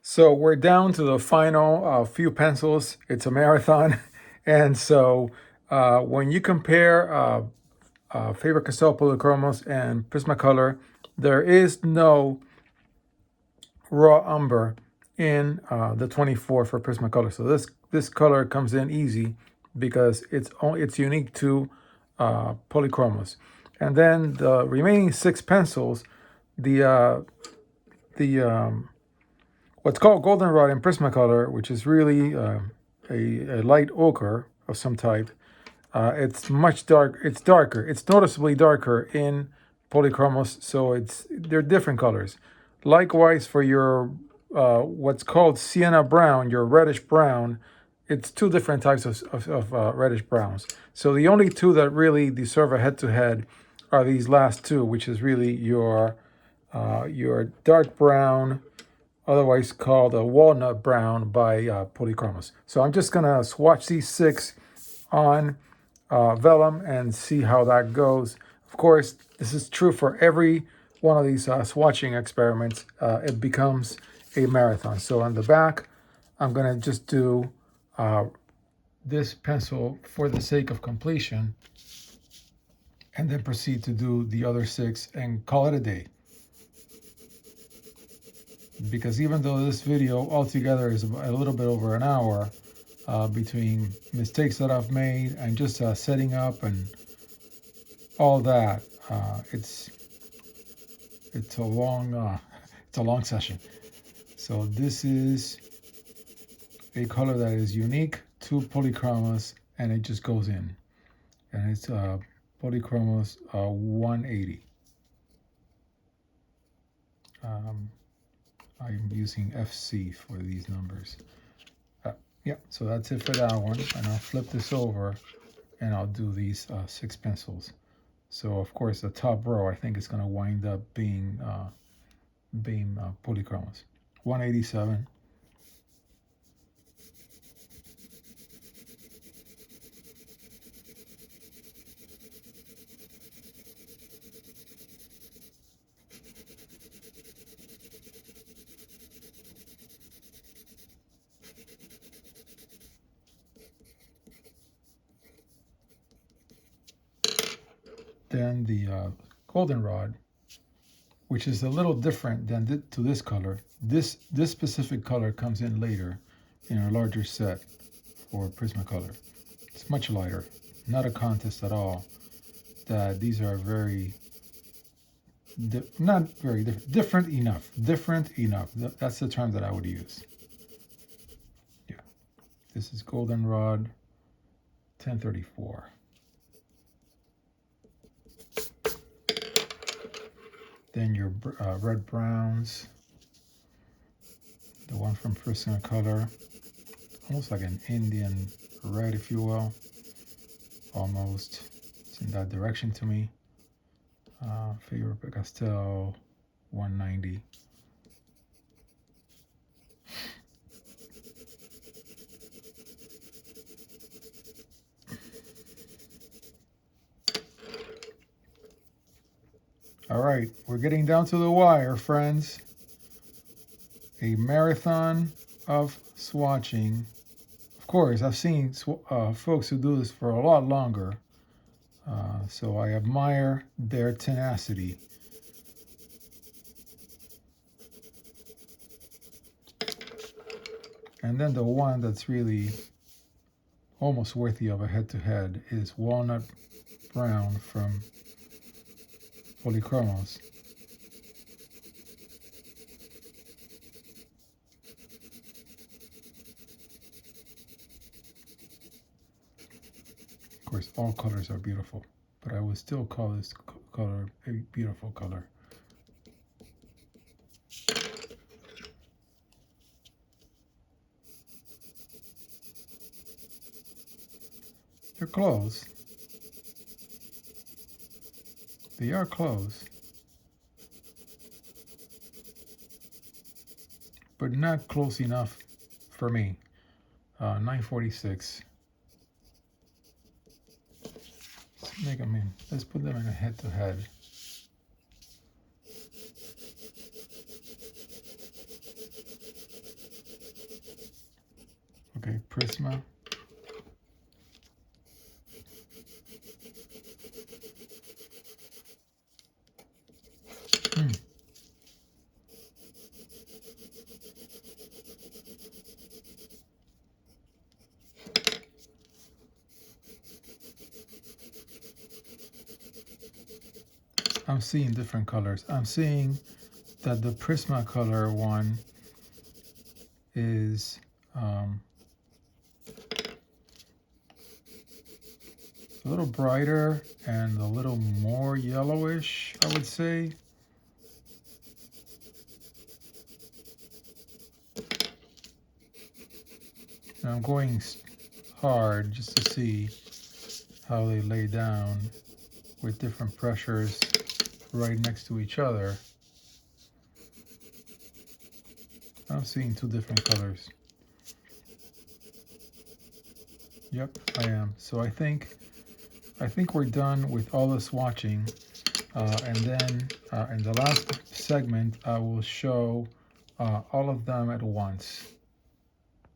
So we're down to the final few pencils. It's a marathon. And so when you compare Faber-Castell Polychromos and Prismacolor, there is no raw umber in the 24 for Prismacolor. So this color comes in easy because it's unique to Polychromos. And then the remaining 6 pencils, the what's called goldenrod in Prismacolor, which is really a light ochre of some type. It's much dark. It's darker. It's noticeably darker in Polychromos, so they're different colors. Likewise for your what's called sienna brown, your reddish brown, it's 2 different types of reddish browns. So the only 2 that really deserve a head-to-head are these last 2, which is really your dark brown, otherwise called a walnut brown by Polychromos. So I'm just gonna swatch these 6 on vellum and see how that goes. Of course, this is true for every one of these swatching experiments. It becomes a marathon. So on the back, I'm gonna just do this pencil for the sake of completion, and then proceed to do the other 6 and call it a day. Because even though this video altogether is a little bit over an hour, between mistakes that I've made and just setting up and all that, it's a long session. So this is a color that is unique to Polychromos, and it just goes in, and it's Polychromos 180. I'm using FC for these numbers. Yeah, so that's it for that one. And I'll flip this over and I'll do these 6 pencils. So of course the top row I think is going to wind up being Polychromos. 187. Then the goldenrod, which is a little different than to this color. This specific color comes in later in a larger set for Prismacolor. It's much lighter. Not a contest at all. That these are not very different enough. Different enough. That's the term that I would use. Yeah. This is goldenrod 1034. Then your red browns, the one from Prismacolor, almost like an Indian red, if you will, almost. It's in that direction to me. Faber-Castell 190. All right, we're getting down to the wire, friends. A marathon of swatching. Of course, I've seen folks who do this for a lot longer, so I admire their tenacity. And then the one that's really almost worthy of a head-to-head is walnut brown from Polychromos. Of course, all colors are beautiful, but I would still call this color a beautiful color. They're close. They are close, but not close enough for me. 946. Let's put them in a head-to-head. Okay, Prisma. Hmm. I'm seeing different colors. I'm seeing that the Prismacolor one is a little brighter and a little more yellowish, I would say. And I'm going hard just to see how they lay down with different pressures right next to each other. I'm seeing two different colors. Yep, I am. So I think we're done with all the swatching. And then in the last segment, I will show all of them at once.